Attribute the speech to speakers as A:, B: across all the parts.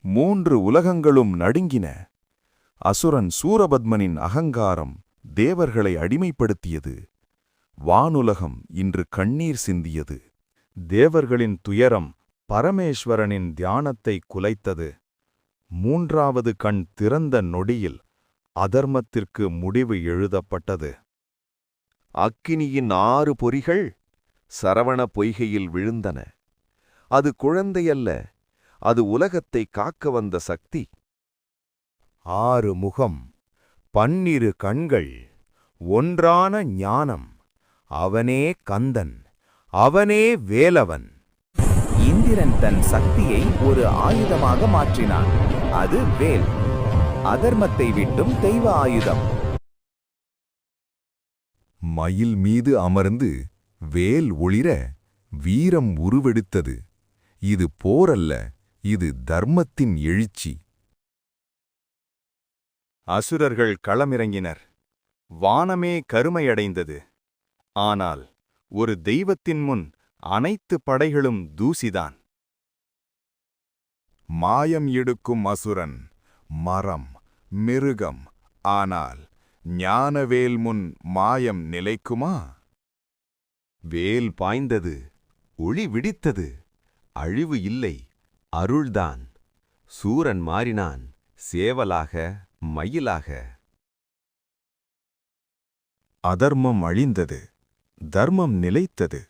A: 3 உலகங்களும் நடுங்கின. அசுரன் சூரபத்மனின் அகங்காரம் தேவர்களை அடிமைப்படுத்தியது. வானுலகம் இன்று கண்ணீர் சிந்தியது. தேவர்களின் துயரம் பரமேஸ்வரனின் தியானத்தை குலைத்தது. 3வது கண் திறந்த நொடியில் அதர்மத்திற்கு முடிவு எழுதப்பட்டது.
B: அக்கினியின் 6 பொறிகள் சரவண பொய்கையில் விழுந்தன. அது குழந்தையல்ல, அது உலகத்தை காக்க வந்த சக்தி.
C: 6 முகம், 12 கண்கள், ஒன்றான ஞானம். அவனே கந்தன், அவனே வேலவன்.
D: இந்திரன் தன் சக்தியை ஒரு ஆயுதமாக மாற்றினான். அது வேல். அதர்மத்தை விட்டும் தெய்வ ஆயுதம்.
A: மயில் மீது அமர்ந்து வேல் ஒளிர வீரம் உருவெடுத்தது. இது போரல்ல, இது தர்மத்தின் எழுச்சி. அசுரர்கள் களமிறங்கினர். வானமே கருமையடைந்தது. ஆனால் ஒரு தெய்வத்தின் முன் அனைத்து படைகளும் தூசிதான். மாயம் எடுக்கும் அசுரன், மரம், மிருகம். ஆனால் ஞானவேல் முன் மாயம் நிலைக்குமா?
B: வேல் பாய்ந்தது, ஒளி விடித்தது. அழிவு இல்லை, அருள்தான். சூரன் மாறினான், சேவலாக, மயிலாக.
A: அதர்மம் அழிந்தது, தர்மம் நிலைத்தது.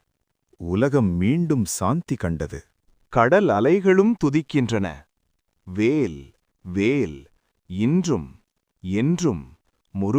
A: உலகம் மீண்டும் சாந்தி கண்டது. கடல் அலைகளும் துதிக்கின்றன. வேல், வேல், இன்றும் என்றும் முருகன்.